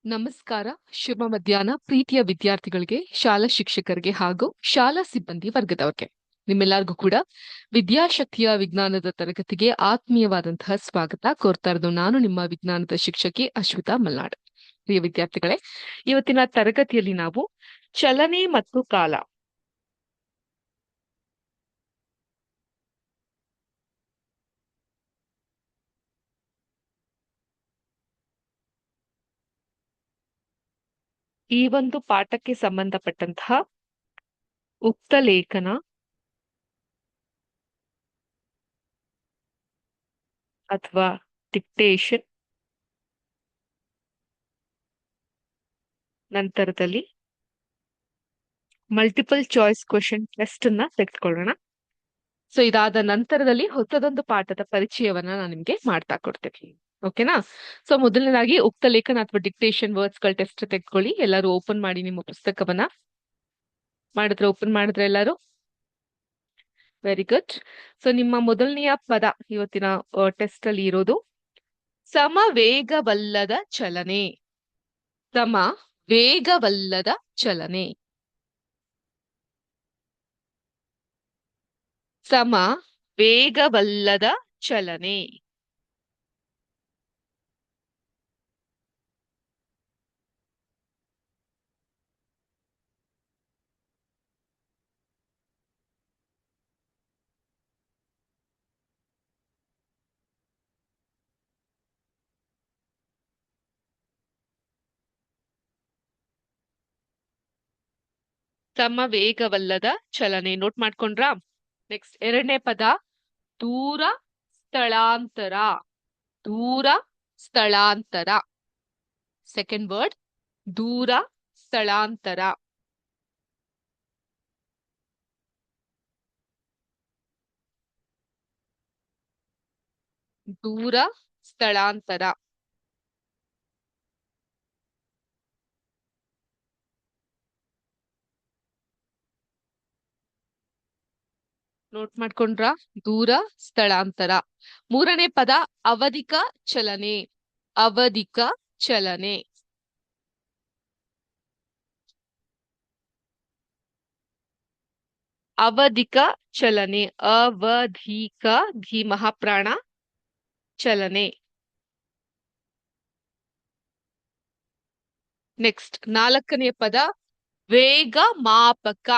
ನಮಸ್ಕಾರ. ಶುಭ ಮಧ್ಯಾಹ್ನ ಪ್ರೀತಿಯ ವಿದ್ಯಾರ್ಥಿಗಳಿಗೆ, ಶಾಲಾ ಶಿಕ್ಷಕರಿಗೆ ಹಾಗೂ ಶಾಲಾ ಸಿಬ್ಬಂದಿ ವರ್ಗದವರಿಗೆ. ನಿಮ್ಮೆಲ್ಲರಿಗೂ ಕೂಡ ವಿದ್ಯಾಶಕ್ತಿಯ ವಿಜ್ಞಾನದ ತರಗತಿಗೆ ಆತ್ಮೀಯವಾದಂತಹ ಸ್ವಾಗತ ಕೋರ್ತಾ ಇರೋದು ನಾನು ನಿಮ್ಮ ವಿಜ್ಞಾನದ ಶಿಕ್ಷಕಿ ಅಶ್ವಿತಾ ಮಲ್ನಾಡ್. ಪ್ರಿಯ ವಿದ್ಯಾರ್ಥಿಗಳೇ, ಇವತ್ತಿನ ತರಗತಿಯಲ್ಲಿ ನಾವು ಚಲನೆ ಮತ್ತು ಕಾಲ ಈ ಒಂದು ಪಾಠಕ್ಕೆ ಸಂಬಂಧಪಟ್ಟಂತಹ ಉಕ್ತ ಲೇಖನ ಅಥವಾ ಡಿಕ್ಟೇಷನ್, ನಂತರದಲ್ಲಿ ಮಲ್ಟಿಪಲ್ ಚಾಯ್ಸ್ ಕ್ವೆಶನ್ ಟೆಸ್ಟ್ ಅನ್ನ ತೆಗೆದುಕೊಳ್ಳೋಣ. ಸೊ ಇದಾದ ನಂತರದಲ್ಲಿ ಹೊಸದೊಂದು ಪಾಠದ ಪರಿಚಯವನ್ನ ನಾನು ನಿಮ್ಗೆ ಮಾಡ್ತಾ ಕೊಡ್ತೇನೆ. ಓಕೆನಾ? ಸೊ ಮೊದಲನೇದಾಗಿ ಉಕ್ತ ಲೇಖನ ಅಥವಾ ಡಿಕ್ಟೇಷನ್ ವರ್ಡ್ಸ್ ಗಳ ಟೆಸ್ಟ್ ತೆಗೆದುಕೊಳ್ಳಿ. ಎಲ್ಲರೂ ಓಪನ್ ಮಾಡಿ ನಿಮ್ಮ ಪುಸ್ತಕವನ್ನ. ಓಪನ್ ಮಾಡಿದ್ರೆ ಎಲ್ಲರೂ? Very good. ಸೊ ನಿಮ್ಮ ಮೊದಲನೆಯ ಪದ ಇವತ್ತಿನ ಟೆಸ್ಟ್ ಅಲ್ಲಿ ಇರೋದು ಸಮವೇಗವಲ್ಲದ ಚಲನೆ. ಸಮ ವೇಗವಲ್ಲದ ಚಲನೆ. ಸಮ ವೇಗವಲ್ಲದ ಚಲನೆ. ಸಮ ವೇಗವಲ್ಲದ ಚಲನೆ. ನೋಟ್ ಮಾಡ್ಕೊಂಡ್ರಾ? ನೆಕ್ಸ್ಟ್ ಎರಡನೇ ಪದ ದೂರ ಸ್ಥಳಾಂತರ. ದೂರ ಸ್ಥಳಾಂತರ. ಸೆಕೆಂಡ್ ವರ್ಡ್ ದೂರ ಸ್ಥಳಾಂತರ. ದೂರ ಸ್ಥಳಾಂತರ. ನೋಟ್ ಮಾಡ್ಕೊಂಡ್ರ? ದೂರ ಸ್ಥಳಾಂತರ. ಮೂರನೇ ಪದ ಅವಧಿಕ ಚಲನೆ. ಅವಧಿಕ ಚಲನೆ. ಅವಧಿಕ ಚಲನೆ. ಅವಧಿಕ ಧಿ ಮಹಾಪ್ರಾಣ ಚಲನೆ. ನೆಕ್ಸ್ಟ್ ನಾಲ್ಕನೆಯ ಪದ ವೇಗ ಮಾಪಕ.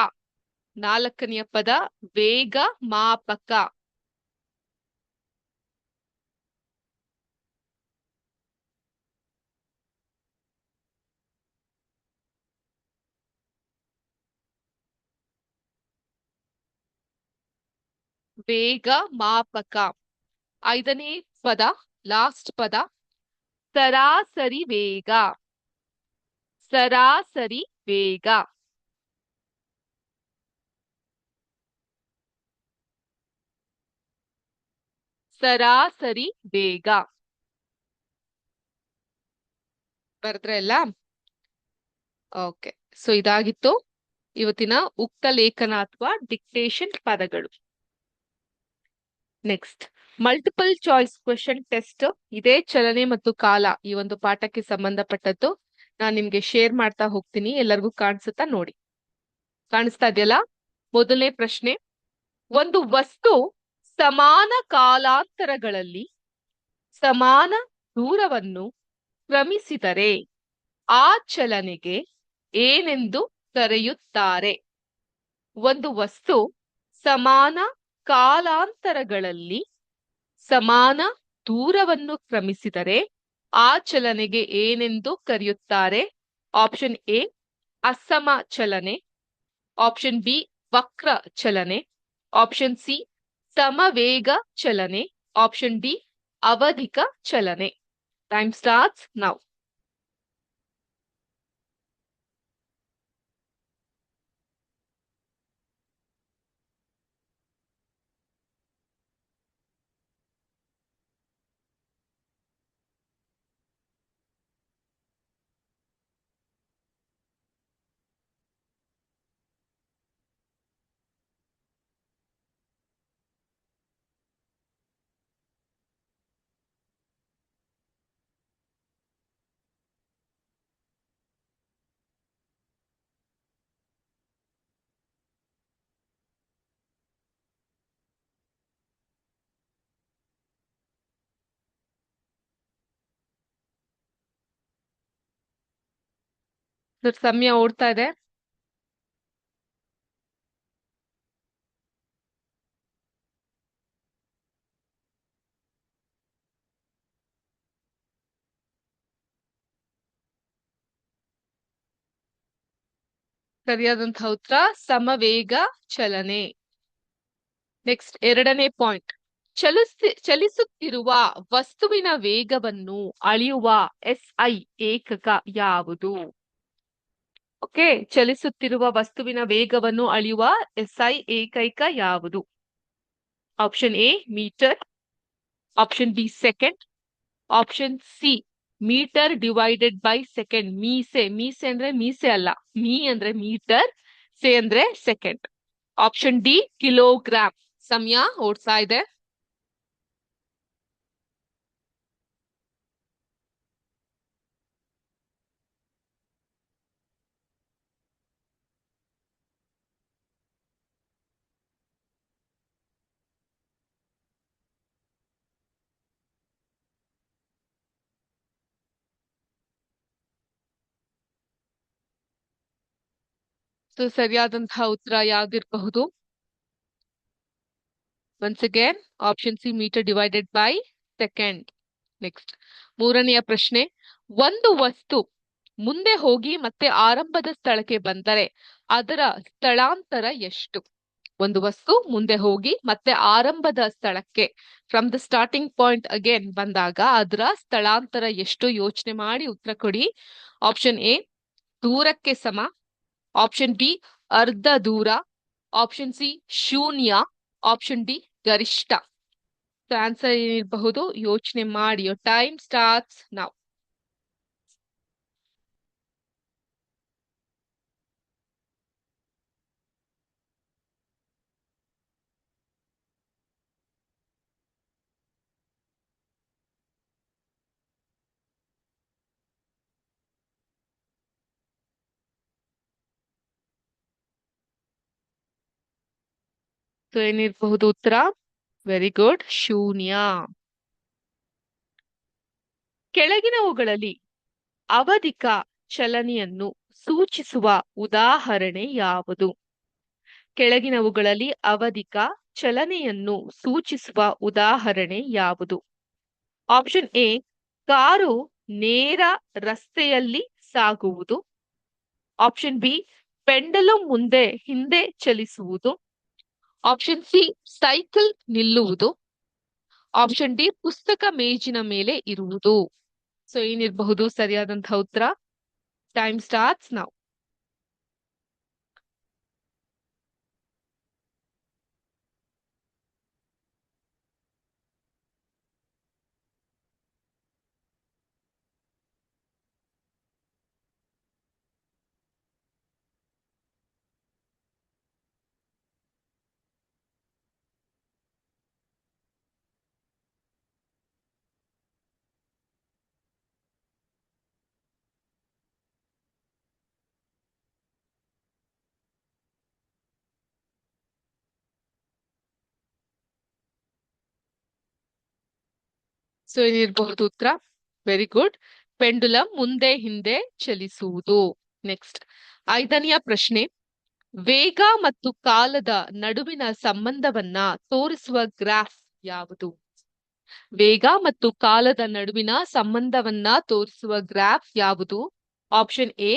ನಾಲ್ಕನೆಯ ಪದ ವೇಗ ಮಾಪಕ. ವೇಗ ಮಾಪಕ. ಐದನೇ ಪದ ಲಾಸ್ಟ್ ಪದ ಸರಾಸರಿ ವೇಗ. ಸರಾಸರಿ ವೇಗ. ಸರಾಸರಿ ವೇಗ. ಬರ್ದ್ರೆ ಎಲ್ಲ? ಓಕೆ. ಸೊ ಇದಾಗಿತ್ತು ಇವತ್ತಿನ ಉಕ್ತ ಲೇಖನ ಅಥವಾ ಡಿಕ್ಟೇಷನ್ ಪದಗಳು. Next multiple choice question test. ಇದೇ ಚಲನೆ ಮತ್ತು ಕಾಲ ಈ ಒಂದು ಪಾಠಕ್ಕೆ ಸಂಬಂಧಪಟ್ಟದ್ದು. ನಾನು ನಿಮ್ಗೆ ಶೇರ್ ಮಾಡ್ತಾ ಹೋಗ್ತೀನಿ. ಎಲ್ಲರಿಗೂ ಕಾಣಿಸುತ್ತಾ ನೋಡಿ? ಕಾಣಿಸ್ತಾ ಇದೆಯಲ್ಲ? ಮೊದಲನೇ ಪ್ರಶ್ನೆ, ಒಂದು ವಸ್ತು ಸಮಾನ ಕಾಲಾಂತರಗಳಲ್ಲಿ ಸಮಾನ ದೂರವನ್ನು ಕ್ರಮಿಸಿದರೆ ಆ ಚಲನೆಗೆ ಏನೆಂದು ಕರೆಯುತ್ತಾರೆ? ಒಂದು ವಸ್ತು ಸಮಾನ ಕಾಲಾಂತರಗಳಲ್ಲಿ ಸಮಾನ ದೂರವನ್ನು ಕ್ರಮಿಸಿದರೆ ಆ ಚಲನೆಗೆ ಏನೆಂದು ಕರೆಯುತ್ತಾರೆ? ಆಪ್ಷನ್ ಎ ಅಸಮ ಚಲನೆ, ಆಪ್ಷನ್ ಬಿ ವಕ್ರ ಚಲನೆ, ಆಪ್ಷನ್ ಸಿ ಸಮವೇಗ ಚಲನೆ, ಆಪ್ಷನ್ ಡಿ ಅವಧಿಕ ಚಲನೆ. Time starts now. ಸಮಯ ಓಡ್ತಾ ಇದೆ. ಸರಿಯಾದಂತಹ ಉತ್ತರ ಸಮವೇಗ ಚಲನೆ. ನೆಕ್ಸ್ಟ್ ಎರಡನೇ ಪಾಯಿಂಟ್. ಚಲಿಸುತ್ತಿರುವ ವಸ್ತುವಿನ ವೇಗವನ್ನು ಅಳೆಯುವ SI ಏಕಕ ಯಾವುದು? ಓಕೆ, ಚಲಿಸುತ್ತಿರುವ ವಸ್ತುವಿನ ವೇಗವನ್ನು ಅಳೆಯುವ SI ಏಕೈಕ ಯಾವುದು? Option A meter, option B second, option C metre divided by second. ಮೀಸೆ ಅಂದ್ರೆ ಮೀಸೆ ಅಲ್ಲ, ಅಂದ್ರೆ ಮೀಟರ್, ಸೆ ಅಂದ್ರೆ ಸೆಕೆಂಡ್. Option D kilogram. ಸಮಯ ಓಡ್ತಾ ಇದೆ. ಸೊ ಸರಿಯಾದಂತಹ ಉತ್ತರ ಯಾವ್ದಿರಬಹುದು? Once again option C metre divided by second. Next ಮೂರನೆಯ ಪ್ರಶ್ನೆ. ಒಂದು ವಸ್ತು ಮುಂದೆ ಹೋಗಿ ಮತ್ತೆ ಆರಂಭದ ಸ್ಥಳಕ್ಕೆ ಬಂದರೆ ಅದರ ಸ್ಥಳಾಂತರ ಎಷ್ಟು? ಒಂದು ವಸ್ತು ಮುಂದೆ ಹೋಗಿ ಮತ್ತೆ ಆರಂಭದ ಸ್ಥಳಕ್ಕೆ, from the starting point again ಬಂದಾಗ ಅದರ ಸ್ಥಳಾಂತರ ಎಷ್ಟು? ಯೋಚನೆ ಮಾಡಿ ಉತ್ತರ ಕೊಡಿ. ಆಪ್ಷನ್ ಎ ದೂರಕ್ಕೆ ಸಮ, ಆಪ್ಷನ್ ಬಿ ಅರ್ಧ ದೂರ, ಆಪ್ಷನ್ ಸಿ ಶೂನ್ಯ, ಆಪ್ಷನ್ ಡಿ ಗರಿಷ್ಠ. ಆನ್ಸರ್ ಏನಿರಬಹುದು? ಯೋಚನೆ ಮಾಡಿ. Your time starts now. So ಏನಿರಬಹುದು ಉತ್ತರ? ವೆರಿ ಗುಡ್, ಶೂನ್ಯ. ಕೆಳಗಿನವುಗಳಲ್ಲಿ ಅವಧಿಕ ಚಲನೆಯನ್ನು ಸೂಚಿಸುವ ಉದಾಹರಣೆ ಯಾವುದು? ಕೆಳಗಿನವುಗಳಲ್ಲಿ ಅವಧಿಕ ಚಲನೆಯನ್ನು ಸೂಚಿಸುವ ಉದಾಹರಣೆ ಯಾವುದು? ಆಪ್ಷನ್ ಎ ಕಾರು ನೇರ ರಸ್ತೆಯಲ್ಲಿ ಸಾಗುವುದು, ಆಪ್ಷನ್ ಬಿ ಪೆಂಡಲಮ್ ಮುಂದೆ ಹಿಂದೆ ಚಲಿಸುವುದು, ಆಪ್ಷನ್ ಸಿ ಸೈಕಲ್ ನಿಲ್ಲುವುದು, ಆಪ್ಷನ್ ಡಿ ಪುಸ್ತಕ ಮೇಜಿನ ಮೇಲೆ ಇರುವುದು. ಸೊ ಏನಿರಬಹುದು ಸರಿಯಾದಂತಹ ಉತ್ತರ? Time starts now. ಸೊ ಏನಿರಬಹುದು ಉತ್ತರ? ವೆರಿ ಗುಡ್, ಪೆಂಡುಲಮ್ ಮುಂದೆ ಹಿಂದೆ ಚಲಿಸುವುದು. ನೆಕ್ಸ್ಟ್ ಐದನೆಯ ಪ್ರಶ್ನೆ. ವೇಗ ಮತ್ತು ಕಾಲದ ನಡುವಿನ ಸಂಬಂಧವನ್ನ ತೋರಿಸುವ ಗ್ರಾಫ್ ಯಾವುದು? ವೇಗ ಮತ್ತು ಕಾಲದ ನಡುವಿನ ಸಂಬಂಧವನ್ನ ತೋರಿಸುವ ಗ್ರಾಫ್ ಯಾವುದು? ಆಪ್ಷನ್ ಎ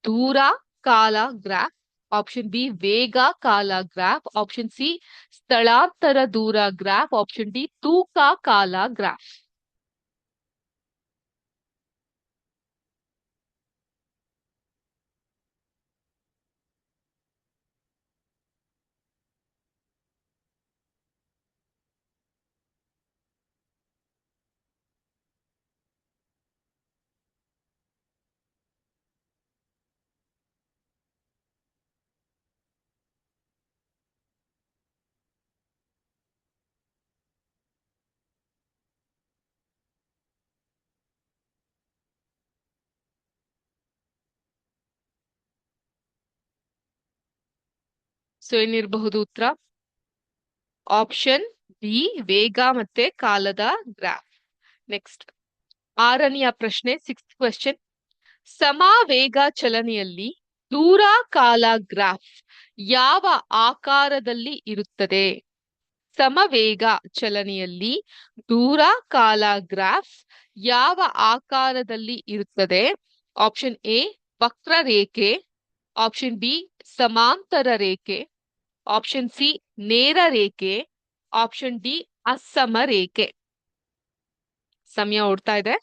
ದೂರ ಕಾಲ ಗ್ರಾಫ್, ಆಪ್ಷನ್ ಬಿ ವೇಗ ಕಾಲ ಗ್ರಾಫ್, ಆಪ್ಷನ್ ಸಿ ಸ್ಥಳಾಂತರ ದೂರ ಗ್ರಾಫ್, ಆಪ್ಷನ್ ಡಿ ತೂಕ ಕಾಲ ಗ್ರಾಫ್. ಸೊ ಏನಿರಬಹುದು ಉತ್ತರ? ಆಪ್ಷನ್ ಬಿ ವೇಗ ಮತ್ತೆ ಕಾಲದ ಗ್ರಾಫ್. ನೆಕ್ಸ್ಟ್ ಆರನೆಯ ಪ್ರಶ್ನೆ, ಸಿಕ್ಸ್ತ್ ಕ್ವೆಶ್ಚನ್. ಸಮಾವೇಗ ಚಲನೆಯಲ್ಲಿ ದೂರ ಕಾಲ ಗ್ರಾಫ್ ಯಾವ ಆಕಾರದಲ್ಲಿ ಇರುತ್ತದೆ? ಸಮವೇಗ ಚಲನೆಯಲ್ಲಿ ದೂರ ಕಾಲ ಗ್ರಾಫ್ ಯಾವ ಆಕಾರದಲ್ಲಿ ಇರುತ್ತದೆ? ಆಪ್ಷನ್ ಎ ವಕ್ರರೇಖೆ, ಆಪ್ಷನ್ ಬಿ ಸಮಾಂತರ ರೇಖೆ, ಆಪ್ಷನ್ ಸಿ ನೇರ ರೇಖೆ, ಆಪ್ಷನ್ ಡಿ ಅಸಮ ರೇಖೆ. ಸಮಯ ಓಡ್ತಾ ಇದೆ.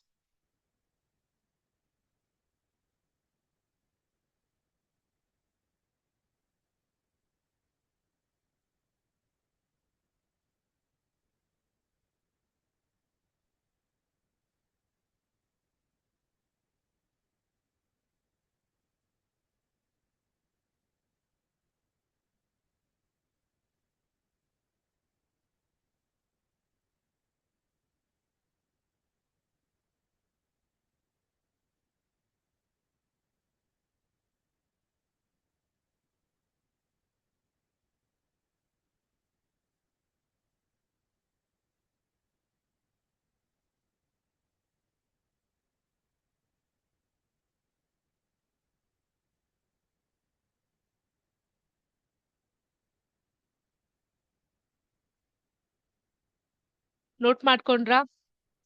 ನೋಟ್ ಮಾಡ್ಕೊಂಡ್ರಾ?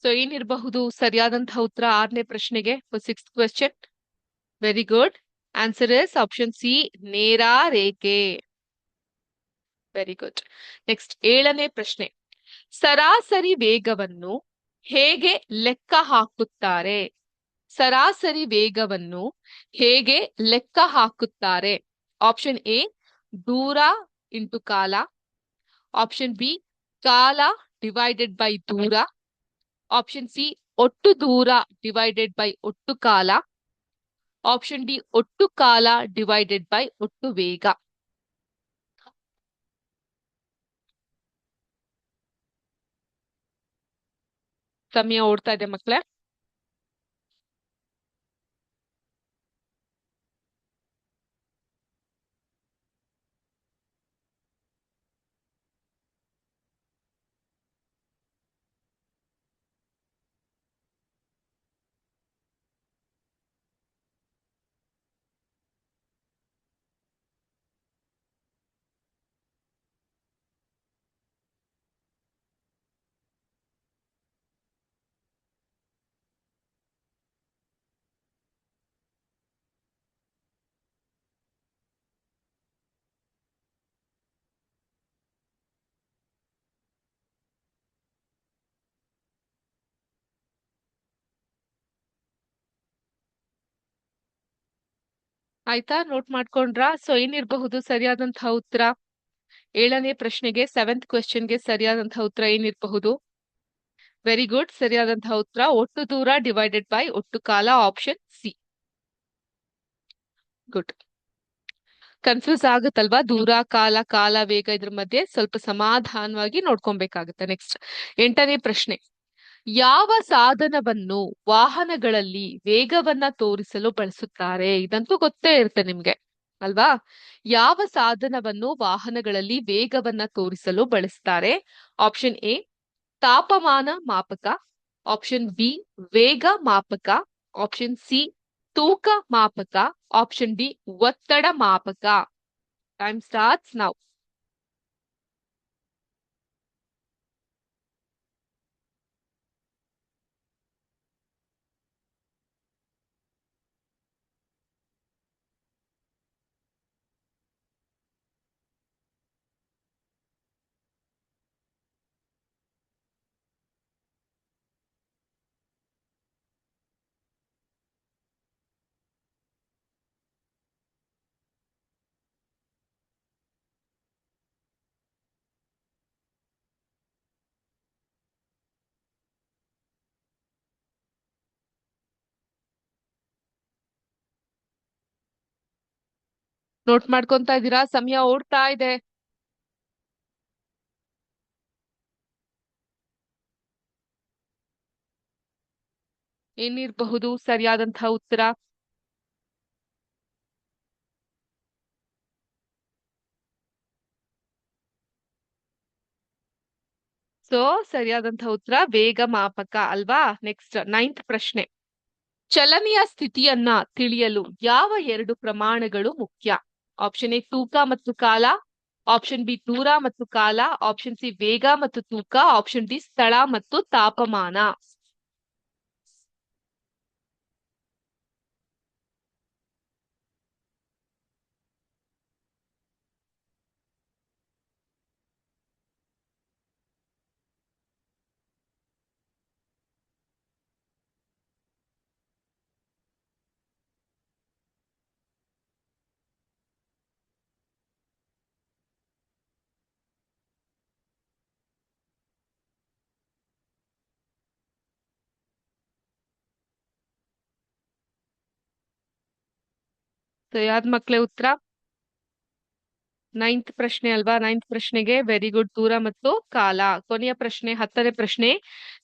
ಸೊ ಏನಿರಬಹುದು ಸರಿಯಾದಂತಹ ಉತ್ತರ 6ನೇ ಪ್ರಶ್ನೆಗೆ, six question. Very good. Answer is option C ನೇರ ರೇಖೆ. Very good. ನೆಕ್ಸ್ಟ್ 7ನೇ ಪ್ರಶ್ನೆ. ಸರಾಸರಿ ವೇಗವನ್ನು ಹೇಗೆ ಲೆಕ್ಕ ಹಾಕುತ್ತಾರೆ? ಸರಾಸರಿ ವೇಗವನ್ನು ಹೇಗೆ ಲೆಕ್ಕ ಹಾಕುತ್ತಾರೆ? ಆಪ್ಷನ್ ಎ ದೂರ ಇಂಟು ಕಾಲ, ಆಪ್ಷನ್ ಬಿ ಕಾಲ ಡಿವೈಡೆಡ್ ಬೈ ದೂರ, ಆಪ್ಷನ್ ಸಿ ಒಟ್ಟು ದೂರ ಡಿವೈಡೆಡ್ ಬೈ ಒಟ್ಟು ಕಾಲ, ಆಪ್ಷನ್ ಡಿ ಒಟ್ಟು ಕಾಲ ಡಿವೈಡೆಡ್ ಬೈ ಒಟ್ಟು ವೇಗ. ಸಮಯ ಓಡ್ತಾ ಇದೆ ಮಕ್ಕಳೇ. ಆಯ್ತಾ? ನೋಟ್ ಮಾಡ್ಕೊಂಡ್ರಾ? ಸೊ ಏನಿರಬಹುದು ಸರಿಯಾದಂತಹ ಉತ್ತರ 7ನೇ ಪ್ರಶ್ನೆಗೆ, 7th ಕ್ವೆಶ್ಚನ್ಗೆ ಸರಿಯಾದಂತಹ ಉತ್ತರ ಏನಿರಬಹುದು? Very good. ಸರಿಯಾದಂತಹ ಉತ್ತರ ಒಟ್ಟು ದೂರ ಡಿವೈಡೆಡ್ ಬೈ ಒಟ್ಟು ಕಾಲ, ಆಪ್ಷನ್ ಸಿ. ಗುಡ್. ಕನ್ಫ್ಯೂಸ್ ಆಗುತ್ತಲ್ವಾ? ದೂರ ಕಾಲ, ಕಾಲ ವೇಗ, ಇದ್ರ ಮಧ್ಯೆ ಸ್ವಲ್ಪ ಸಮಾಧಾನವಾಗಿ ನೋಡ್ಕೊಬೇಕಾಗುತ್ತೆ. ನೆಕ್ಸ್ಟ್ 8ನೇ ಪ್ರಶ್ನೆ. ಯಾವ ಸಾಧನವನ್ನು ವಾಹನಗಳಲ್ಲಿ ವೇಗವನ್ನ ತೋರಿಸಲು ಬಳಸುತ್ತಾರೆ? ಇದಂತೂ ಗೊತ್ತೇ ಇರುತ್ತೆ ನಿಮ್ಗೆ ಅಲ್ವಾ? ಯಾವ ಸಾಧನವನ್ನು ವಾಹನಗಳಲ್ಲಿ ವೇಗವನ್ನ ತೋರಿಸಲು ಬಳಸ್ತಾರೆ? ಆಪ್ಷನ್ ಎ ತಾಪಮಾನ ಮಾಪಕ, ಆಪ್ಷನ್ ಬಿ ವೇಗ ಮಾಪಕ, ಆಪ್ಷನ್ ಸಿ ತೂಕ ಮಾಪಕ, ಆಪ್ಷನ್ ಡಿ ಒತ್ತಡ ಮಾಪಕ. Time starts now. ನೋಟ್ ಮಾಡ್ಕೊಂತಾ ಇದ್ದೀರಾ? ಸಮಯ ಓಡ್ತಾ ಇದೆ. ಏನಿರಬಹುದು ಸರಿಯಾದಂತಹ ಉತ್ತರ? ಸೊ ಸರಿಯಾದಂತಹ ಉತ್ತರ ವೇಗ ಮಾಪಕ ಅಲ್ವಾ? ನೆಕ್ಸ್ಟ್ 9th ಪ್ರಶ್ನೆ. ಚಲನೆಯ ಸ್ಥಿತಿಯನ್ನ ತಿಳಿಯಲು ಯಾವ ಎರಡು ಪ್ರಮಾಣಗಳು ಮುಖ್ಯ? ಆಪ್ಷನ್ ಎ ತೂಕ ಮತ್ತು ಕಾಲ, ಆಪ್ಷನ್ ಬಿ ದೂರ ಮತ್ತು ಕಾಲ, ಆಪ್ಷನ್ ಸಿ ವೇಗ ಮತ್ತು ತೂಕ, ಆಪ್ಷನ್ ಡಿ ಸ್ಥಳ ಮತ್ತು ತಾಪಮಾನ. ಯಾವ್ದ್ ಮಕ್ಳೇ ಉತ್ತರ? 9th ಪ್ರಶ್ನೆ ಅಲ್ವಾ? 9th ಪ್ರಶ್ನೆಗೆ ವೆರಿ ಗುಡ್, ದೂರ ಮತ್ತು ಕಾಲ. ಕೊನೆಯ ಪ್ರಶ್ನೆ 10ನೇ ಪ್ರಶ್ನೆ.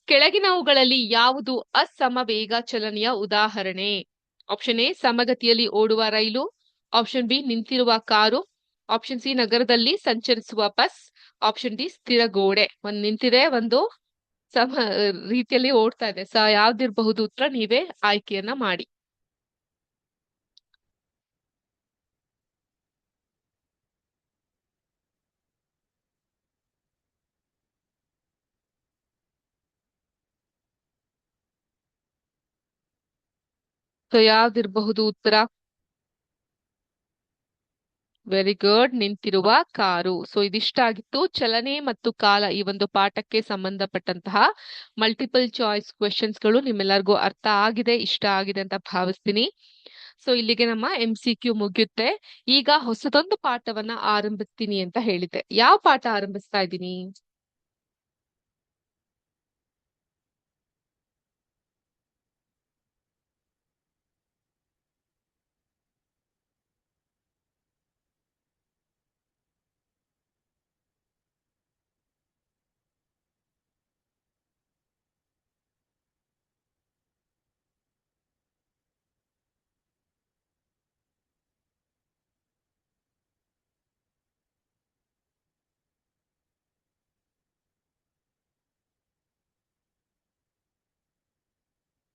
ಕೆಳಗಿನವುಗಳಲ್ಲಿ ಯಾವುದು ಅಸಮ ವೇಗ ಚಲನೆಯ ಉದಾಹರಣೆ? ಆಪ್ಷನ್ ಎ ಸಮಗತಿಯಲ್ಲಿ ಓಡುವ ರೈಲು, ಆಪ್ಷನ್ ಬಿ ನಿಂತಿರುವ ಕಾರು, ಆಪ್ಷನ್ ಸಿ ನಗರದಲ್ಲಿ ಸಂಚರಿಸುವ ಬಸ್, ಆಪ್ಷನ್ ಡಿ ಸ್ಥಿರ ಗೋಡೆ. ಒಂದ್ ನಿಂತಿದೆ, ಒಂದು ಸಮ ರೀತಿಯಲ್ಲಿ ಓಡ್ತಾ ಇದೆ. ಯಾವ್ದಿರಬಹುದು ಉತ್ತರ? ನೀವೇ ಆಯ್ಕೆಯನ್ನ ಮಾಡಿ. ಯಾವ್ದಿರಬಹುದು ಉತ್ತರ? ವೆರಿ ಗುಡ್, ನಿಂತಿರುವ ಕಾರು. ಇದಿಷ್ಟಾಗಿತ್ತು ಚಲನೆ ಮತ್ತು ಕಾಲ ಈ ಒಂದು ಪಾಠಕ್ಕೆ ಸಂಬಂಧಪಟ್ಟಂತಹ ಮಲ್ಟಿಪಲ್ ಚಾಯ್ಸ್ ಕ್ವೆಶನ್ಸ್ ಗಳು. ನಿಮ್ಮೆಲ್ಲರಿಗೂ ಅರ್ಥ ಆಗಿದೆ, ಇಷ್ಟ ಆಗಿದೆ ಅಂತ ಭಾವಿಸ್ತೀನಿ. ಇಲ್ಲಿಗೆ ನಮ್ಮ MCQ ಮುಗಿಯುತ್ತೆ. ಈಗ ಹೊಸದೊಂದು ಪಾಠವನ್ನ ಆರಂಭಿಸ್ತೀನಿ ಅಂತ ಹೇಳಿದ್ದೆ. ಯಾವ ಪಾಠ ಆರಂಭಿಸ್ತಾ ಇದ್ದೀನಿ?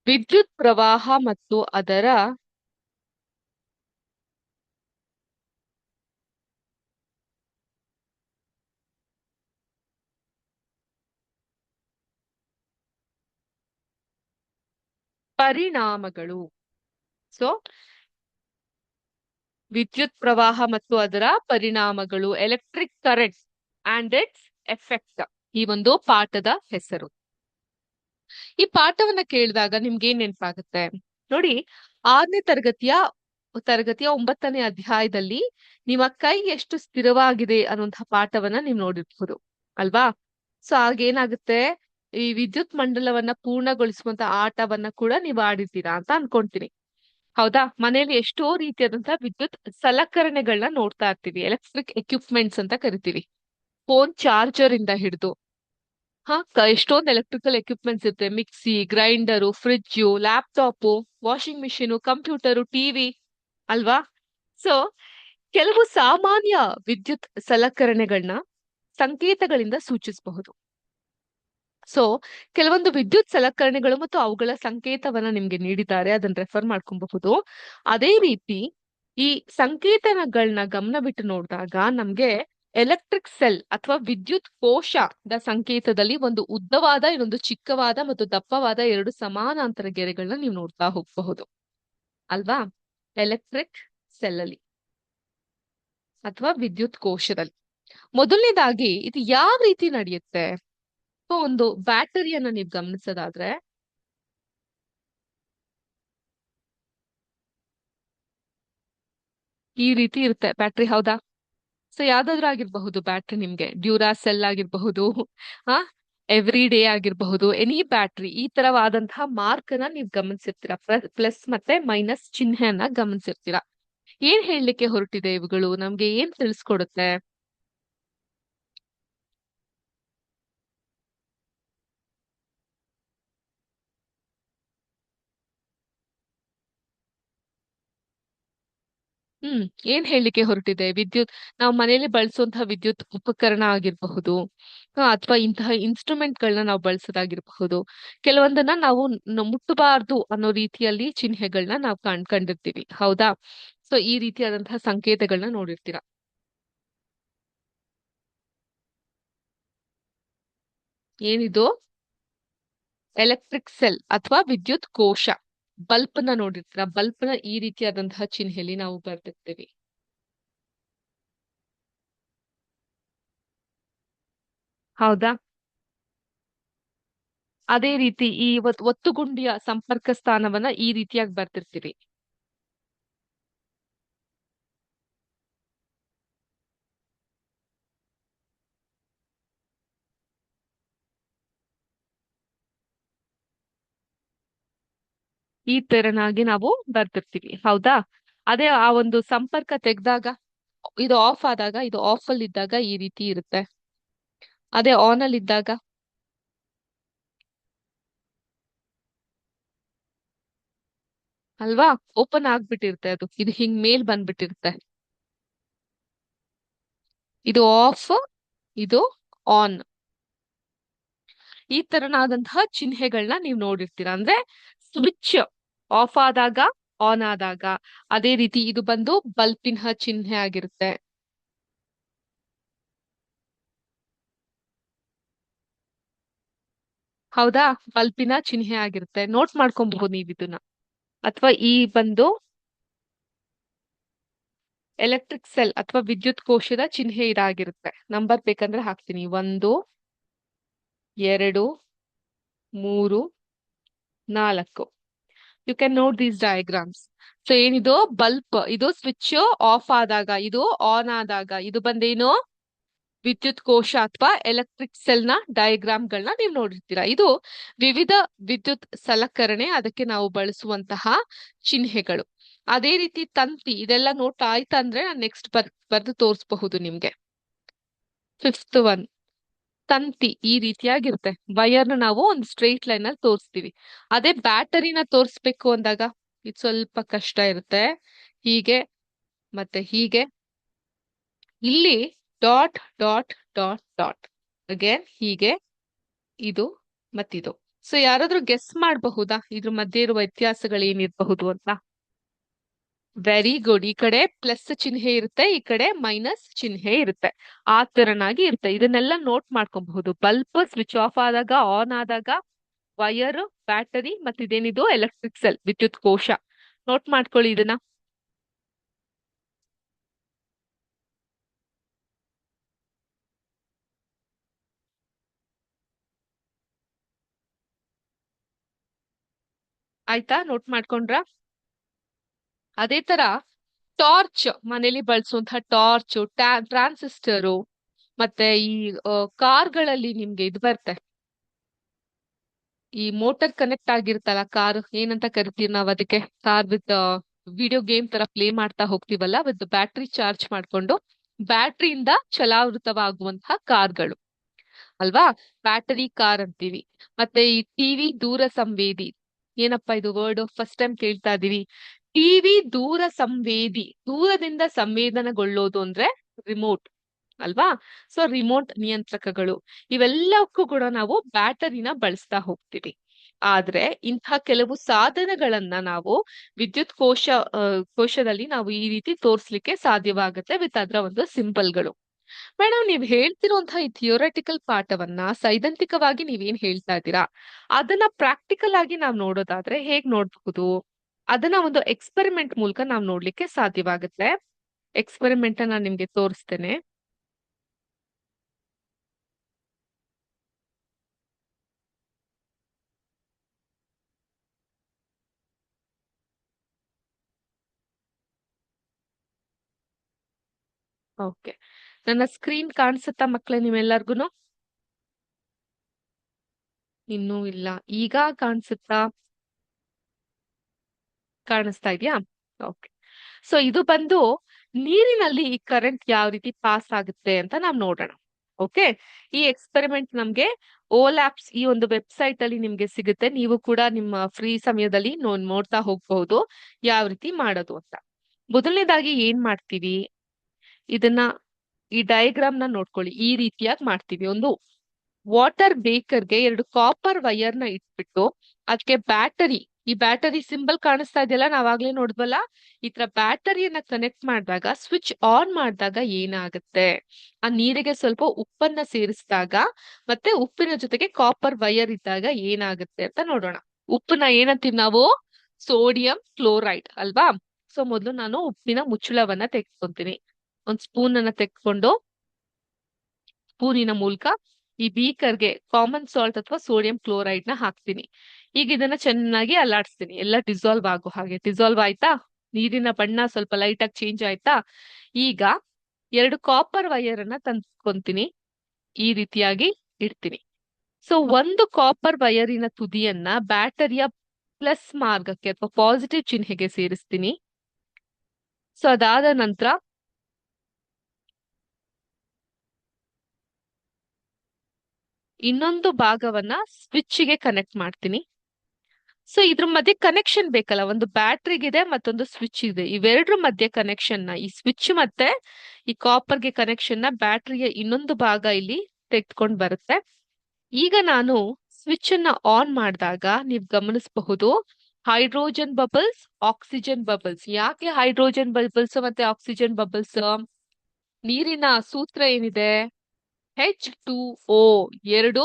ವಿದ್ಯುತ್ ಪ್ರವಾಹ ಮತ್ತು ಅದರ ಪರಿಣಾಮಗಳು. ವಿದ್ಯುತ್ ಪ್ರವಾಹ ಮತ್ತು ಅದರ ಪರಿಣಾಮಗಳು, electric current and it's effect, ಈ ಒಂದು ಪಾಠದ ಹೆಸರು. ಈ ಪಾಠವನ್ನ ಕೇಳಿದಾಗ ನಿಮ್ಗೆ ಏನ್ ನೆನಪಾಗುತ್ತೆ ನೋಡಿ? 6ನೇ ತರಗತಿಯ 9ನೇ ಅಧ್ಯಾಯದಲ್ಲಿ ನಿಮ್ಮ ಕೈ ಎಷ್ಟು ಸ್ಥಿರವಾಗಿದೆ ಅನ್ನುವಂತಹ ಪಾಠವನ್ನ ನೀವು ನೋಡಿರ್ಬಹುದು ಅಲ್ವಾ? ಆಗೇನಾಗುತ್ತೆ, ಈ ವಿದ್ಯುತ್ ಮಂಡಲವನ್ನ ಪೂರ್ಣಗೊಳಿಸುವಂತ ಆಟವನ್ನ ಕೂಡ ನೀವು ಆಡಿರ್ತೀರಾ ಅಂತ ಅನ್ಕೊಂತೀನಿ. ಹೌದಾ? ಮನೆಯಲ್ಲಿ ಎಷ್ಟೋ ರೀತಿಯಾದಂತಹ ವಿದ್ಯುತ್ ಸಲಕರಣೆಗಳನ್ನ ನೋಡ್ತಾ ಇರ್ತೀವಿ. ಎಲೆಕ್ಟ್ರಿಕ್ ಎಕ್ವಿಪ್ಮೆಂಟ್ಸ್ ಅಂತ ಕರಿತೀವಿ. ಫೋನ್ ಚಾರ್ಜರ್ ಇಂದ ಹಿಡಿದು ಎಷ್ಟೊಂದು ಎಲೆಕ್ಟ್ರಿಕಲ್ ಎಕ್ವಿಪ್ಮೆಂಟ್ಸ್ ಇರುತ್ತೆ. Mixie, grinder, fridge, laptop, washing machine, computer, TV ಅಲ್ವಾ? ಕೆಲವು ಸಾಮಾನ್ಯ ವಿದ್ಯುತ್ ಸಲಕರಣೆಗಳನ್ನ ಸಂಕೇತಗಳಿಂದ ಸೂಚಿಸಬಹುದು. ಕೆಲವೊಂದು ವಿದ್ಯುತ್ ಸಲಕರಣೆಗಳು ಮತ್ತು ಅವುಗಳ ಸಂಕೇತವನ್ನ ನಿಮ್ಗೆ ನೀಡಿದ್ದಾರೆ, ಅದನ್ನ ರೆಫರ್ ಮಾಡ್ಕೊಬಹುದು. ಅದೇ ರೀತಿ ಈ ಸಂಕೇತಗಳನ್ನ ಗಮನ ಬಿಟ್ಟು ನೋಡಿದಾಗ ನಮ್ಗೆ ಎಲೆಕ್ಟ್ರಿಕ್ ಸೆಲ್ ಅಥವಾ ವಿದ್ಯುತ್ ಕೋಶದ ಸಂಕೇತದಲ್ಲಿ ಒಂದು ಉದ್ದವಾದ, ಇನ್ನೊಂದು ಚಿಕ್ಕವಾದ ಮತ್ತು ದಪ್ಪವಾದ 2 ಸಮಾನಾಂತರ ಗೆರೆಗಳನ್ನ ನೀವು ನೋಡ್ತಾ ಹೋಗಬಹುದು ಅಲ್ವಾ? ಎಲೆಕ್ಟ್ರಿಕ್ ಸೆಲ್ ಅಲ್ಲಿ ಅಥವಾ ವಿದ್ಯುತ್ ಕೋಶದಲ್ಲಿ. ಮೊದಲನೇದಾಗಿ ಇದು ಯಾವ ರೀತಿ ನಡೆಯುತ್ತೆ? ಒಂದು ಬ್ಯಾಟರಿಯನ್ನ ನೀವು ಗಮನಿಸೋದಾದ್ರೆ ಈ ರೀತಿ ಇರುತ್ತೆ ಬ್ಯಾಟ್ರಿ, ಹೌದಾ? ಯಾವ್ದಾದ್ರು ಆಗಿರಬಹುದು ಬ್ಯಾಟ್ರಿ, ನಿಮ್ಗೆ ಡ್ಯೂರಾ ಸೆಲ್ ಆಗಿರಬಹುದು, ಎವ್ರಿ ಡೇ ಆಗಿರಬಹುದು, ಎನಿ ಬ್ಯಾಟ್ರಿ. ಈ ತರವಾದಂತಹ ಮಾರ್ಕ್ ಅನ್ನ ನೀವು ಗಮನಿಸಿರ್ತೀರಾ, ಪ್ಲಸ್ ಮತ್ತೆ ಮೈನಸ್ ಚಿಹ್ನೆಯನ್ನ ಗಮನಿಸಿರ್ತೀರಾ. ಏನ್ ಹೇಳಲಿಕ್ಕೆ ಹೊರಟಿದೆ ಇವುಗಳು? ನಮ್ಗೆ ಏನ್ ತಿಳಿಸ್ಕೊಡುತ್ತೆ? ಏನ್ ಹೇಳಲಿಕ್ಕೆ ಹೊರಟಿದೆ? ನಾವು ಮನೆಯಲ್ಲಿ ಬಳಸುವಂತಹ ವಿದ್ಯುತ್ ಉಪಕರಣ ಆಗಿರಬಹುದು, ಅಥವಾ ಇಂತಹ ಇನ್ಸ್ಟ್ರೂಮೆಂಟ್ ಗಳನ್ನ ನಾವು ಬಳಸೋದಾಗಿರಬಹುದು. ಕೆಲವೊಂದನ್ನ ನಾವು ಮುಟ್ಟಬಾರ್ದು ಅನ್ನೋ ರೀತಿಯಲ್ಲಿ ಚಿಹ್ನೆಗಳನ್ನ ನಾವು ಕಂಡಿರ್ತೀವಿ, ಹೌದಾ? ಸೊ ಈ ರೀತಿಯಾದಂತಹ ಸಂಕೇತಗಳನ್ನ ನೋಡಿರ್ತೀರ. ಏನಿದು? ಎಲೆಕ್ಟ್ರಿಕ್ ಸೆಲ್ ಅಥವಾ ವಿದ್ಯುತ್ ಕೋಶ. ಬಲ್ಪ್ ನ ನೋಡಿರ್ತೀರ, ಬಲ್ಪ್ ನ ಈ ರೀತಿಯಾದಂತಹ ಚಿಹ್ನೆಯಲ್ಲಿ ನಾವು ಬರ್ದಿರ್ತೀವಿ. ಹೌದಾ? ಅದೇ ರೀತಿ ಈ ಒತ್ತುಗುಂಡಿಯ ಸಂಪರ್ಕ ಸ್ಥಾನವನ್ನ ಈ ರೀತಿಯಾಗಿ ಬರ್ದಿರ್ತೀವಿ. ಈ ತೆರನಾಗಿ ನಾವು ಬರ್ದಿರ್ತೀವಿ, ಹೌದಾ? ಅದೇ ಆ ಒಂದು ಸಂಪರ್ಕ ತೆಗ್ದಾಗ, ಇದು ಆಫ್ ಆದಾಗ, ಇದು ಆಫ್ ಅಲ್ಲಿ ಇದ್ದಾಗ ಈ ರೀತಿ ಇರುತ್ತೆ. ಅದೇ ಆನ್ ಅಲ್ಲಿ ಇದ್ದಾಗ ಅಲ್ವಾ, ಓಪನ್ ಆಗ್ಬಿಟ್ಟಿರುತ್ತೆ, ಅದು ಇದು ಹಿಂಗ್ ಮೇಲ್ ಬಂದ್ಬಿಟ್ಟಿರುತ್ತೆ. ಇದು ಆಫ್, ಇದು ಆನ್. ಈ ತರನಾದಂತಹ ಚಿಹ್ನೆಗಳನ್ನ ನೀವು ನೋಡಿರ್ತೀರ. ಅಂದ್ರೆ ಸ್ವಿಚ್ ಆಫ್ ಆದಾಗ, ಆನ್ ಆದಾಗ. ಅದೇ ರೀತಿ ಇದು ಬಂದು ಬಲ್ಪಿನ ಚಿಹ್ನೆ ಆಗಿರುತ್ತೆ. ಹೌದಾ? ಬಲ್ಪಿನ ಚಿಹ್ನೆ ಆಗಿರುತ್ತೆ, ನೋಟ್ ಮಾಡ್ಕೊಬಹುದು ನೀವು ಇದನ್ನ. ಅಥವಾ ಈ ಬಂದು ಎಲೆಕ್ಟ್ರಿಕ್ ಸೆಲ್ ಅಥವಾ ವಿದ್ಯುತ್ ಕೋಶದ ಚಿಹ್ನೆ ಇದಾಗಿರುತ್ತೆ. ನಂಬರ್ ಬೇಕಂದ್ರೆ ಹಾಕ್ತೀನಿ. 1, 2, 3, 4. You can note these diagrams. So ಏನಿದು? ಬಲ್ಪ್. ಇದು ಸ್ವಿಚ್ ಆಫ್ ಆದಾಗ, ಇದು ಆನ್ ಆದಾಗ. ಇದು ಬಂದೇನು? ವಿದ್ಯುತ್ ಕೋಶ ಅಥವಾ ಎಲೆಕ್ಟ್ರಿಕ್ ಸೆಲ್ ನ ಡಯಾಗ್ರಾಮ್ ಗಳನ್ನ ನೀವು ನೋಡಿರ್ತೀರಾ. ಇದು ವಿವಿಧ ವಿದ್ಯುತ್ ಸಲಕರಣೆ, ಅದಕ್ಕೆ ನಾವು ಬಳಸುವಂತಹ ಚಿಹ್ನೆಗಳು. ಅದೇ ರೀತಿ ತಂತಿ. ಇದೆಲ್ಲ ನೋಟ್ ಆಯ್ತಂದ್ರೆ ನಾನು ನೆಕ್ಸ್ಟ್ ಬರ್ದು ತೋರಿಸಬಹುದು ನಿಮ್ಗೆ. 5th ಒನ್, ತಂತಿ ಈ ರೀತಿಯಾಗಿರುತ್ತೆ. ವೈರ್ನ ನಾವು ಒಂದು ಸ್ಟ್ರೈಟ್ ಲೈನ್ ಅಲ್ಲಿ ತೋರಿಸ್ತೀವಿ. ಅದೇ ಬ್ಯಾಟರಿನ ತೋರಿಸ್ಬೇಕು ಅಂದಾಗ ಇದು ಸ್ವಲ್ಪ ಕಷ್ಟ ಇರುತ್ತೆ. ಹೀಗೆ ಮತ್ತೆ ಹೀಗೆ, ಇಲ್ಲಿ dot dot dot dot, again ಹೀಗೆ, ಇದು ಮತ್ತಿದು. ಸೊ ಯಾರಾದ್ರೂ ಗೆಸ್ ಮಾಡಬಹುದಾ ಇದ್ರ ಮಧ್ಯೆ ಇರುವ ವ್ಯತ್ಯಾಸಗಳು ಏನಿರಬಹುದು ಅಂತ? Very good. ಈ ಕಡೆ ಪ್ಲಸ್ ಚಿಹ್ನೆ ಇರುತ್ತೆ, ಈ ಕಡೆ ಮೈನಸ್ ಚಿಹ್ನೆ ಇರುತ್ತೆ. ಆ ತರನಾಗಿ ಇರುತ್ತೆ. ಇದನ್ನೆಲ್ಲ ನೋಟ್ ಮಾಡ್ಕೊಬಹುದು. ಬಲ್ಬ್ ಸ್ವಿಚ್ ಆಫ್ ಆದಾಗ, ಆನ್ ಆದಾಗ, ವಯರ್, ಬ್ಯಾಟರಿ, ಮತ್ತೆ ಇದೇನಿದು? ಎಲೆಕ್ಟ್ರಿಕ್ ಸೆಲ್, ವಿದ್ಯುತ್ ಕೋಶ. ನೋಟ್ ಮಾಡ್ಕೊಳ್ಳಿ ಇದನ್ನ. ಆಯ್ತಾ? ನೋಟ್ ಮಾಡ್ಕೊಂಡ್ರ? ಅದೇ ತರ ಟಾರ್ಚ್, ಮನೇಲಿ ಬಳಸುವಂತಹ ಟಾರ್ಚ್, ಟ್ರಾನ್ಸಿಸ್ಟರು, ಮತ್ತೆ ಈ ಕಾರ್ಗಳಲ್ಲಿ ನಿಮ್ಗೆ ಇದು ಬರುತ್ತೆ. ಈ ಮೋಟರ್ ಕನೆಕ್ಟ್ ಆಗಿರ್ತಲ್ಲ, ಕಾರ್ ಏನಂತ ಕರಿತೀವಿ ನಾವ್ ಅದಕ್ಕೆ? ಕಾರ್ ವಿತ್ ವಿಡಿಯೋ ಗೇಮ್ ತರ ಪ್ಲೇ ಮಾಡ್ತಾ ಹೋಗ್ತೀವಲ್ಲ, ವಿತ್ ಬ್ಯಾಟ್ರಿ ಚಾರ್ಜ್ ಮಾಡ್ಕೊಂಡು, ಬ್ಯಾಟ್ರಿಯಿಂದ ಚಲಾವೃತವಾಗುವಂತಹ ಕಾರ್ಗಳು ಅಲ್ವಾ? ಬ್ಯಾಟರಿ ಕಾರ್ ಅಂತೀವಿ. ಮತ್ತೆ ಈ ಟಿವಿ ದೂರ ಸಂವೇದಿ. ಏನಪ್ಪಾ ಇದು ವರ್ಡ್? ಫಸ್ಟ್ ಟೈಮ್ ಕೇಳ್ತಾ ಇದೀವಿ. ಟಿವಿ ದೂರ ಸಂವೇದಿ. ದೂರದಿಂದ ಸಂವೇದನೆಗೊಳ್ಳೋದು ಅಂದ್ರೆ ರಿಮೋಟ್ ಅಲ್ವಾ? ಸೊ ರಿಮೋಟ್ ನಿಯಂತ್ರಕಗಳು, ಇವೆಲ್ಲಕ್ಕೂ ಕೂಡ ನಾವು ಬ್ಯಾಟರಿನ ಬಳಸ್ತಾ ಹೋಗ್ತೀವಿ. ಆದ್ರೆ ಇಂತಹ ಕೆಲವು ಸಾಧನಗಳನ್ನ ನಾವು ವಿದ್ಯುತ್ ಕೋಶದಲ್ಲಿ ನಾವು ಈ ರೀತಿ ತೋರ್ಸ್ಲಿಕ್ಕೆ ಸಾಧ್ಯವಾಗುತ್ತೆ ವಿತ್ ಅದರ ಒಂದು ಸಿಂಬಲ್ಗಳು. ಮೇಡಮ್, ನೀವ್ ಹೇಳ್ತಿರುವಂತಹ ಈ ಥಿಯೋರೆಟಿಕಲ್ ಪಾಠವನ್ನ ಸೈದ್ಧಾಂತಿಕವಾಗಿ ನೀವೇನ್ ಹೇಳ್ತಾ ಇದ್ದೀರಾ, ಅದನ್ನ ಪ್ರಾಕ್ಟಿಕಲ್ ಆಗಿ ನಾವ್ ನೋಡೋದಾದ್ರೆ ಹೇಗ್ ನೋಡ್ಬಹುದು? ಅದನ್ನ ಒಂದು ಎಕ್ಸ್ಪೆರಿಮೆಂಟ್ ಮೂಲಕ ನಾವ್ ನೋಡ್ಲಿಕ್ಕೆ ಸಾಧ್ಯವಾಗುತ್ತೆ. ಎಕ್ಸ್ಪೆರಿಮೆಂಟ್ ನಾನು ನಿಮ್ಗೆ ತೋರಿಸ್ತೇನೆ. ಓಕೆ, ನನ್ನ ಸ್ಕ್ರೀನ್ ಕಾಣಿಸುತ್ತಾ ಮಕ್ಳೇ ನಿಮ್ಮೆಲ್ಲರಿಗೂನು? ಇನ್ನೂ ಇಲ್ಲ. ಈಗ ಕಾಣಿಸುತ್ತಾ? ಕಾಣಿಸ್ತಾ ಇದೆಯಾ? ಓಕೆ. ಸೊ ಇದು ಬಂದು ನೀರಿನಲ್ಲಿ ಈ ಕರೆಂಟ್ ಯಾವ ರೀತಿ ಪಾಸ್ ಆಗುತ್ತೆ ಅಂತ ನಾವ್ ನೋಡೋಣ. ಓಕೆ. ಈ ಎಕ್ಸ್ಪೆರಿಮೆಂಟ್ ನಮ್ಗೆ ಓಲ್ಯಾಪ್ಸ್ ಈ ಒಂದು ವೆಬ್ಸೈಟ್ ಅಲ್ಲಿ ನಿಮ್ಗೆ ಸಿಗುತ್ತೆ. ನೀವು ಕೂಡ ನಿಮ್ಮ ಫ್ರೀ ಸಮಯದಲ್ಲಿ ನೋಡ್ತಾ ಹೋಗ್ಬಹುದು ಯಾವ ರೀತಿ ಮಾಡೋದು ಅಂತ. ಮೊದಲನೇದಾಗಿ ಏನ್ ಮಾಡ್ತೀವಿ? ಇದನ್ನ, ಈ ಡಯಾಗ್ರಾಮ್ ನ ನೋಡ್ಕೊಳ್ಳಿ. ಈ ರೀತಿಯಾಗಿ ಮಾಡ್ತೀವಿ. ಒಂದು ವಾಟರ್ ಬೇಕರ್ಗೆ 2 ಕಾಪರ್ ವೈರ್ ನ ಇಟ್ಬಿಟ್ಟು ಅದಕ್ಕೆ ಬ್ಯಾಟರಿ, ಈ ಬ್ಯಾಟರಿ ಸಿಂಬಲ್ ಕಾಣಿಸ್ತಾ ಇದೆಯಲ್ಲ, ನಾವಾಗ್ಲೇ ನೋಡಿದ್ವಲ್ಲ, ಈ ತರ ಬ್ಯಾಟರಿಯನ್ನ ಕನೆಕ್ಟ್ ಮಾಡಿದಾಗ, ಸ್ವಿಚ್ ಆನ್ ಮಾಡಿದಾಗ ಏನಾಗುತ್ತೆ, ಆ ನೀರಿಗೆ ಸ್ವಲ್ಪ ಉಪ್ಪನ್ನ ಸೇರಿಸಿದಾಗ ಮತ್ತೆ ಉಪ್ಪಿನ ಜೊತೆಗೆ ಕಾಪರ್ ವೈರ್ ಇದ್ದಾಗ ಏನಾಗುತ್ತೆ ಅಂತ ನೋಡೋಣ. ಉಪ್ಪನ್ನ ಏನಂತೀವಿ ನಾವು? ಸೋಡಿಯಂ ಕ್ಲೋರೈಡ್ ಅಲ್ವಾ? ಸೊ ಮೊದಲು ನಾನು ಉಪ್ಪಿನ ಮುಚ್ಚಳವನ್ನ ತೆಗೆದುಕೊಂತೀನಿ. ಒಂದ್ ಸ್ಪೂನ್ ಅನ್ನ ತೆಗೆದುಕೊಂಡು ಸ್ಪೂನಿನ ಮೂಲಕ ಈ ಬೀಕರ್ಗೆ ಕಾಮನ್ ಸಾಲ್ಟ್ ಅಥವಾ ಸೋಡಿಯಂ ಕ್ಲೋರೈಡ್ ನ ಹಾಕ್ತೀನಿ. ಈಗ ಇದನ್ನ ಚೆನ್ನಾಗಿ ಅಲ್ಲಾಡಿಸ್ತೀನಿ, ಎಲ್ಲ ಡಿಸಾಲ್ವ್ ಆಗೋ ಹಾಗೆ. ಡಿಸಾಲ್ವ್ ಆಯ್ತಾ? ನೀರಿನ ಬಣ್ಣ ಸ್ವಲ್ಪ ಲೈಟ್ ಆಗಿ ಚೇಂಜ್ ಆಯ್ತಾ? ಈಗ 2 ಕಾಪರ್ ವೈರ್ ಅನ್ನ ತಂದ್ಕೊಂತೀನಿ, ಈ ರೀತಿಯಾಗಿ ಇಡ್ತೀನಿ. ಸೊ ಒಂದು ಕಾಪರ್ ವೈರಿನ ತುದಿಯನ್ನ ಬ್ಯಾಟರಿಯ ಪ್ಲಸ್ ಮಾರ್ಗಕ್ಕೆ ಅಥವಾ ಪಾಸಿಟಿವ್ ಚಿಹ್ನೆಗೆ ಸೇರಿಸ್ತೀನಿ. ಸೊ ಅದಾದ ನಂತರ ಇನ್ನೊಂದು ಭಾಗವನ್ನ ಸ್ವಿಚ್ ಗೆ ಕನೆಕ್ಟ್ ಮಾಡ್ತೀನಿ. ಸೊ ಇದ್ರ ಮಧ್ಯೆ ಕನೆಕ್ಷನ್ ಬೇಕಲ್ಲ, ಒಂದು ಬ್ಯಾಟ್ರಿಗಿದೆ ಮತ್ತೊಂದು ಸ್ವಿಚ್ ಇದೆ, ಇವೆರಡರ ಮಧ್ಯೆ ಕನೆಕ್ಷನ್ ನ, ಈ ಸ್ವಿಚ್ ಮತ್ತೆ ಈ ಕಾಪರ್ಗೆ ಕನೆಕ್ಷನ್ ನ ಬ್ಯಾಟ್ರಿಯ ಇನ್ನೊಂದು ಭಾಗ ಇಲ್ಲಿ ತೆಗೆದುಕೊಂಡು ಬರುತ್ತೆ. ಈಗ ನಾನು ಸ್ವಿಚ್ ಅನ್ನ ಆನ್ ಮಾಡಿದಾಗ ನೀವು ಗಮನಿಸಬಹುದು, ಹೈಡ್ರೋಜನ್ ಬಬಲ್ಸ್, ಆಕ್ಸಿಜನ್ ಬಬಲ್ಸ್. ಯಾಕೆ ಹೈಡ್ರೋಜನ್ ಬಬಲ್ಸ್ ಮತ್ತೆ ಆಕ್ಸಿಜನ್ ಬಬಲ್ಸ್? ನೀರಿನ ಸೂತ್ರ ಏನಿದೆ? H2O, 2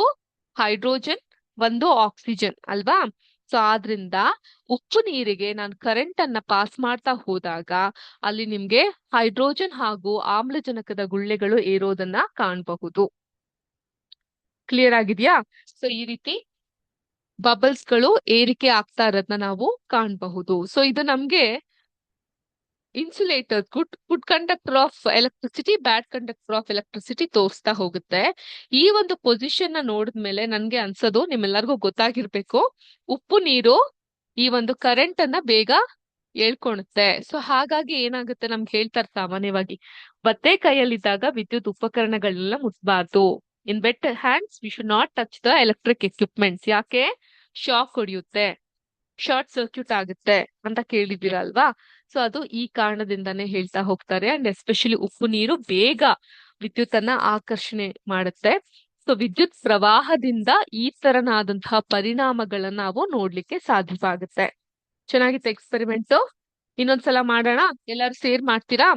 ಹೈಡ್ರೋಜನ್ 1 ಆಕ್ಸಿಜನ್ ಅಲ್ವಾ? ಸೊ ಆದ್ರಿಂದ ಉಪ್ಪು ನೀರಿಗೆ ನಾನು ಕರೆಂಟ್ ಅನ್ನ ಪಾಸ್ ಮಾಡ್ತಾ ಹೋದಾಗ ಅಲ್ಲಿ ನಿಮ್ಗೆ ಹೈಡ್ರೋಜನ್ ಹಾಗೂ ಆಮ್ಲಜನಕದ ಗುಳ್ಳೆಗಳು ಏರೋದನ್ನ ಕಾಣಬಹುದು. ಕ್ಲಿಯರ್ ಆಗಿದ್ಯಾ? ಸೊ ಈ ರೀತಿ ಬಬಲ್ಸ್ ಗಳು ಏರಿಕೆ ಆಗ್ತಾ ಇರೋದನ್ನ ನಾವು ಕಾಣಬಹುದು. ಸೊ ಇದು ನಮ್ಗೆ insulator, good conductor of electricity, bad conductor of electricity ತೋರಿಸ್ತಾ ಹೋಗುತ್ತೆ. ಈ ಒಂದು ಪೊಸಿಷನ್ ನ ನೋಡಿದ್ಮೇಲೆ ನನ್ಗೆ ಅನ್ಸೋದು, ನಿಮ್ಮೆಲ್ಲರಿಗೂ ಗೊತ್ತಾಗಿರ್ಬೇಕು, ಉಪ್ಪು ನೀರು ಈ ಒಂದು ಕರೆಂಟ್ ಅನ್ನ ಬೇಗ ಹೇಳ್ಕೊಳುತ್ತೆ. ಸೊ ಹಾಗಾಗಿ ಏನಾಗುತ್ತೆ, ನಮ್ಗೆ ಹೇಳ್ತಾರೆ ಸಾಮಾನ್ಯವಾಗಿ, ಬತ್ತೆ ಕೈಯಲ್ಲಿದ್ದಾಗ ವಿದ್ಯುತ್ ಉಪಕರಣಗಳನ್ನೆಲ್ಲ ಮುಟ್ಬಾರ್ದು. In wet hands we should not touch the electric equipments. ಯಾಕೆ? ಶಾಕ್ ಹೊಡೆಯುತ್ತೆ, ಶಾರ್ಟ್ ಸರ್ಕ್ಯೂಟ್ ಆಗುತ್ತೆ ಅಂತ ಕೇಳಿದಿರಲ್ವಾ? ಸೊ ಅದು ಈ ಕಾರಣದಿಂದಾನೇ ಹೇಳ್ತಾ ಹೋಗ್ತಾರೆ. ಅಂಡ್ ಎಸ್ಪೆಷಲಿ ಉಪ್ಪು ನೀರು ಬೇಗ ವಿದ್ಯುತ್ ಅನ್ನ ಆಕರ್ಷಣೆ ಮಾಡುತ್ತೆ. ಸೊ ವಿದ್ಯುತ್ ಪ್ರವಾಹದಿಂದ ಈ ತರನಾದಂತಹ ಪರಿಣಾಮಗಳನ್ನ ನಾವು ನೋಡ್ಲಿಕ್ಕೆ ಸಾಧ್ಯವಾಗುತ್ತೆ. ಚೆನ್ನಾಗಿತ್ತು ಎಕ್ಸ್ಪೆರಿಮೆಂಟ್. ಇನ್ನೊಂದ್ಸಲ ಮಾಡೋಣ, ಎಲ್ಲರೂ ಸೇರ್ ಮಾಡ್ತೀರಾ?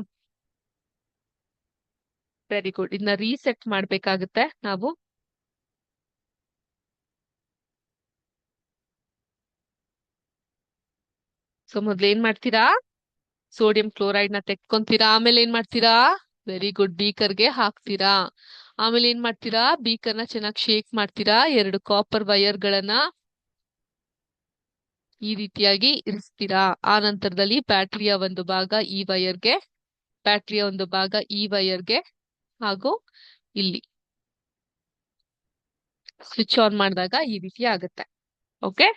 Very good. ಇದನ್ನ ರೀಸೆಟ್ ಮಾಡ್ಬೇಕಾಗುತ್ತೆ ನಾವು. ಸೊ ಮೊದ್ಲು ಏನ್ ಮಾಡ್ತೀರಾ? ಸೋಡಿಯಂ ಕ್ಲೋರೈಡ್ ನ ತೆಕ್ಕೊಂತೀರಾ, ಆಮೇಲೆ ಏನ್ ಮಾಡ್ತೀರಾ? ವೆರಿ ಗುಡ್, ಬೀಕರ್ಗೆ ಹಾಕ್ತೀರಾ. ಆಮೇಲೆ ಏನ್ ಮಾಡ್ತೀರಾ? ಬೀಕರ್ ನ ಚೆನ್ನಾಗಿ ಶೇಕ್ ಮಾಡ್ತೀರಾ. 2 ಕಾಪರ್ ವೈರ್ ಗಳನ್ನ ಈ ರೀತಿಯಾಗಿ ಇರಿಸ್ತೀರಾ. ಆ ನಂತರದಲ್ಲಿ ಬ್ಯಾಟರಿಯ ಒಂದು ಭಾಗ ಈ ವೈರ್ಗೆ, ಬ್ಯಾಟರಿಯ ಒಂದು ಭಾಗ ಈ ವೈರ್ಗೆ, ಹಾಗೂ ಇಲ್ಲಿ ಸ್ವಿಚ್ ಆನ್ ಮಾಡಿದಾಗ ಈ ರೀತಿ ಆಗುತ್ತೆ. ಓಕೆ,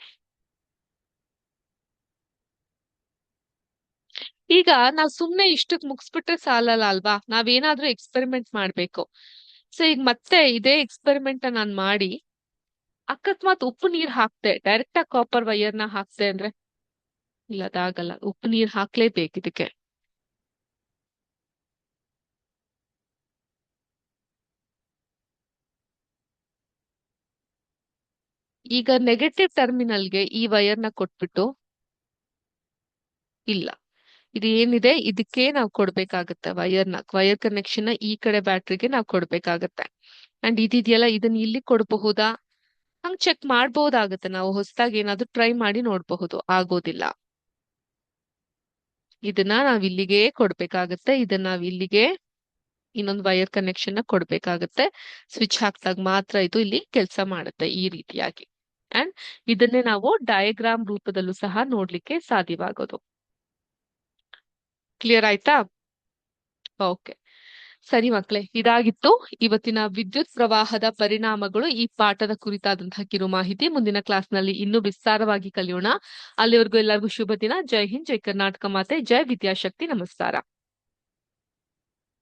ಈಗ ನಾವ್ ಸುಮ್ನೆ ಇಷ್ಟಕ್ ಮುಗಿಸ್ಬಿಟ್ರೆ ಸಾಲಲ್ಲ ಅಲ್ವಾ? ನಾವೇನಾದ್ರೂ ಎಕ್ಸ್ಪೆರಿಮೆಂಟ್ ಮಾಡ್ಬೇಕು. ಸೊ ಈಗ ಮತ್ತೆ ಇದೇ ಎಕ್ಸ್ಪೆರಿಮೆಂಟ್ ನಾನ್ ಮಾಡಿ ಅಕಸ್ಮಾತ್ ಉಪ್ಪು ನೀರ್ ಹಾಕ್ತೆ, ಡೈರೆಕ್ಟ್ ಆಗಿ ಕಾಪರ್ ವೈರ್ ನ ಹಾಕ್ತೆ ಅಂದ್ರೆ, ಇಲ್ಲ ಅದಾಗಲ್ಲ, ಉಪ್ಪು ನೀರ್ ಹಾಕ್ಲೇಬೇಕು ಇದಕ್ಕೆ. ಈಗ ನೆಗೆಟಿವ್ ಟರ್ಮಿನಲ್ಗೆ ಈ ವೈರ್ ನ ಕೊಟ್ಬಿಟ್ಟು, ಇಲ್ಲ ಇದು ಏನಿದೆ ಇದಕ್ಕೆ ನಾವು ಕೊಡ್ಬೇಕಾಗತ್ತೆ ವೈರ್ ಕನೆಕ್ಷನ್ ಈ ಕಡೆ ಬ್ಯಾಟ್ರಿಗೆ ನಾವು ಕೊಡ್ಬೇಕಾಗತ್ತೆ. ಅಂಡ್ ಇದಿದೆಯಲ್ಲ, ಇದನ್ನ ಇಲ್ಲಿ ಕೊಡಬಹುದಾ? ಹಂಗ್ ಚೆಕ್ ಮಾಡ್ಬಹುದಾಗತ್ತೆ, ನಾವು ಹೊಸದಾಗಿ ಏನಾದ್ರು ಟ್ರೈ ಮಾಡಿ ನೋಡ್ಬಹುದು. ಆಗೋದಿಲ್ಲ. ಇದನ್ನ ನಾವ್ ಇಲ್ಲಿಗೆ ಕೊಡ್ಬೇಕಾಗತ್ತೆ, ಇದನ್ನ ನಾವ್ ಇಲ್ಲಿಗೆ ಇನ್ನೊಂದು ವೈರ್ ಕನೆಕ್ಷನ್ ನ ಕೊಡ್ಬೇಕಾಗತ್ತೆ. ಸ್ವಿಚ್ ಹಾಕ್ದಾಗ ಮಾತ್ರ ಇದು ಇಲ್ಲಿ ಕೆಲಸ ಮಾಡುತ್ತೆ ಈ ರೀತಿಯಾಗಿ. ಅಂಡ್ ಇದನ್ನೇ ನಾವು ಡಯಾಗ್ರಾಮ್ ರೂಪದಲ್ಲೂ ಸಹ ನೋಡ್ಲಿಕ್ಕೆ ಸಾಧ್ಯವಾಗೋದು. ಕ್ಲಿಯರ್ ಆಯ್ತಾ? ಓಕೆ, ಸರಿ ಮಕ್ಳೇ, ಇದಾಗಿತ್ತು ಇವತ್ತಿನ ವಿದ್ಯುತ್ ಪ್ರವಾಹದ ಪರಿಣಾಮಗಳು ಈ ಪಾಠದ ಕುರಿತಾದಂತಹ ಕಿರು ಮಾಹಿತಿ. ಮುಂದಿನ ಕ್ಲಾಸ್ ನಲ್ಲಿ ಇನ್ನೂ ವಿಸ್ತಾರವಾಗಿ ಕಲಿಯೋಣ. ಅಲ್ಲಿವರೆಗೂ ಎಲ್ಲರಿಗೂ ಶುಭ ದಿನ. ಜೈ ಹಿಂದ್, ಜೈ ಕರ್ನಾಟಕ ಮಾತೆ, ಜೈ ವಿದ್ಯಾಶಕ್ತಿ. ನಮಸ್ಕಾರ.